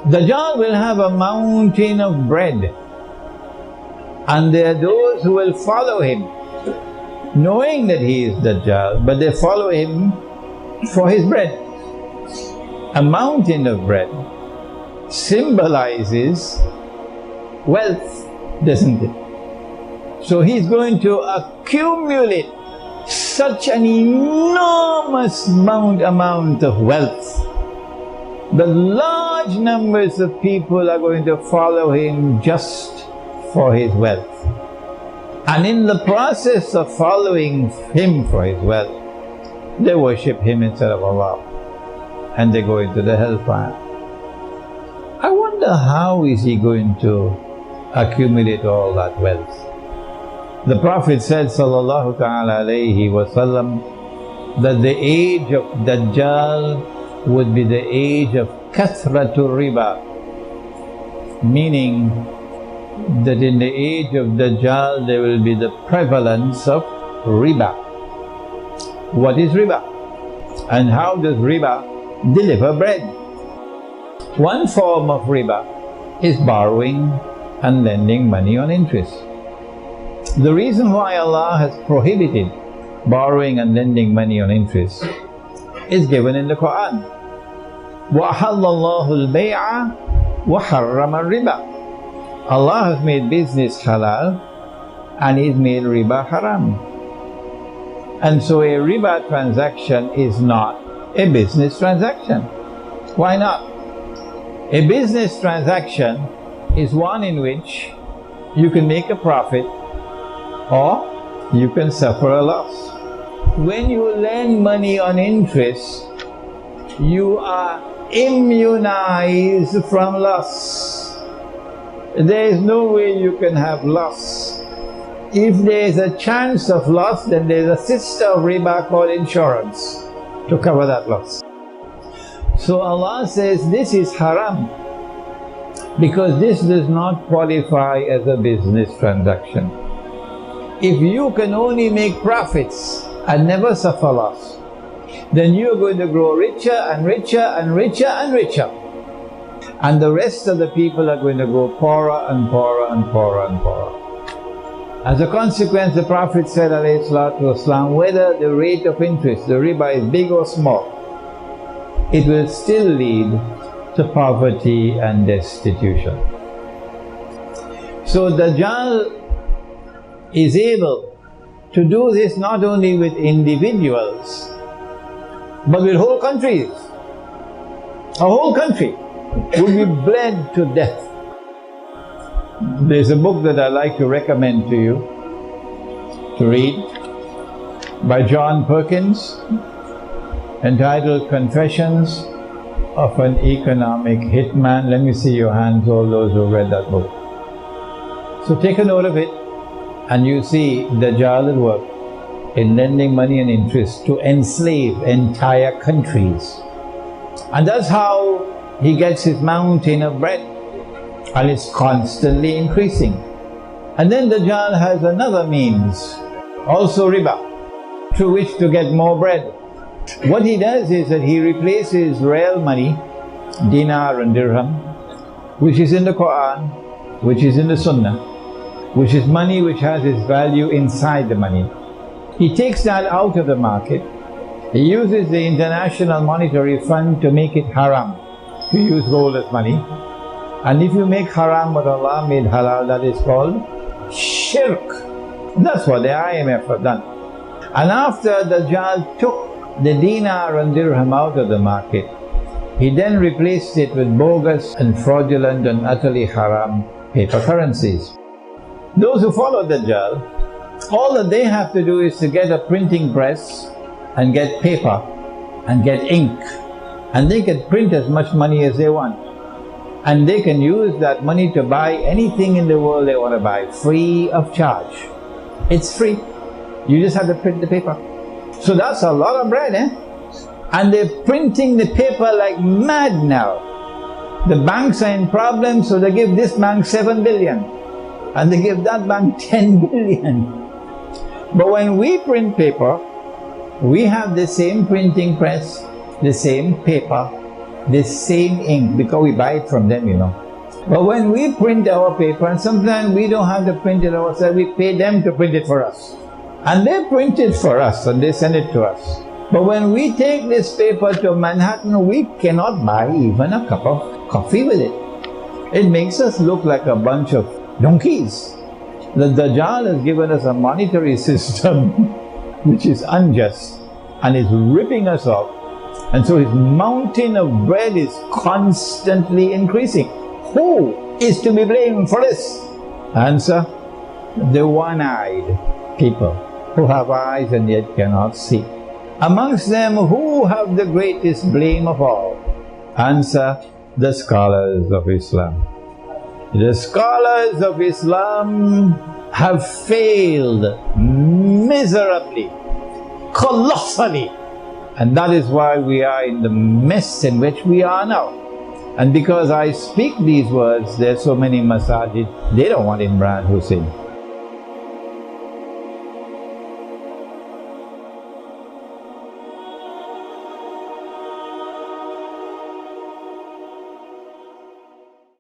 Dajjal will have a mountain of bread, and there are those who will follow him, knowing that he is Dajjal, but they follow him for his bread. A mountain of bread symbolizes wealth, doesn't it? So he's going to accumulate such an enormous amount of wealth that large numbers of people are going to follow him just for his wealth. And in the process of following him for his wealth, they worship him instead of Allah, and they go into the hellfire. I wonder how is he going to accumulate all that wealth? The Prophet said, sallallahu ta'ala alayhi wa sallam, that the age of Dajjal would be the age of kathratul riba, meaning that in the age of Dajjal there will be the prevalence of riba. What is riba? And how does riba deliver bread? One form of riba is borrowing and lending money on interest. The reason why Allah has prohibited borrowing and lending money on interest is given in the Quran. وَأَحَلَّ اللَّهُ الْبَيْعَ وَحَرَّمَ الرِّبَى. Allah has made business halal and He's made riba haram. And so a riba transaction is not a business transaction. Why not? A business transaction is one in which you can make a profit or you can suffer a loss. When you lend money on interest, you are immunized from loss. There is no way you can have loss. If there is a chance of loss, then there is a sister of riba called insurance to cover that loss. So Allah says this is haram because this does not qualify as a business transaction. If you can only make profits and never suffer loss, then you're going to grow richer and richer and richer and richer. And the rest of the people are going to grow poorer and poorer and poorer and poorer. As a consequence, the Prophet said, alayhi salatu wasalam, whether the rate of interest, the riba, is big or small, it will still lead to poverty and destitution. So Dajjal is able to do this not only with individuals, but with whole countries. A whole country will be bled to death. There's a book that I like to recommend to you to read by John Perkins, entitled Confessions of an Economic Hitman. Let me see your hands, all those who read that book. So take a note of it, and you see Dajjal at work in lending money and interest to enslave entire countries. And that's how he gets his mountain of bread, and it's constantly increasing. And then Dajjal has another means, also riba, through which to get more bread. What he does is that he replaces real money, dinar and dirham, which is in the Quran, which is in the Sunnah, which is money which has its value inside the money. He takes that out of the market. He uses the International Monetary Fund to make it haram, to use gold as money. And if you make haram what Allah made halal, that is called shirk. That's what the IMF have done. And after Dajjal took the dinar and dirham out of the market, he then replaced it with bogus and fraudulent and utterly haram paper currencies. Those who follow Dajjal, all that they have to do is to get a printing press and get paper and get ink, and they can print as much money as they want, and they can use that money to buy anything in the world they want to buy, free of charge. It's free. You just have to print the paper. So that's a lot of bread, eh? And they're printing the paper like mad now. The banks are in problems, so they give this bank 7 billion and they give that bank 10 billion. But when we print paper, we have the same printing press, the same paper, this same ink, because we buy it from them, you know. But when we print our paper, and sometimes we don't have to print it ourselves, we pay them to print it for us. And they print it for us and they send it to us. But when we take this paper to Manhattan, we cannot buy even a cup of coffee with it. It makes us look like a bunch of donkeys. The Dajjal has given us a monetary system which is unjust and is ripping us off. And so his mountain of bread is constantly increasing. Who is to be blamed for this? Answer: the one-eyed people who have eyes and yet cannot see. Amongst them, who have the greatest blame of all? Answer: the scholars of Islam. The scholars of Islam have failed miserably, colossally. And that is why we are in the mess in which we are now. And because I speak these words, there are so many masajid, they don't want Imran Hosein.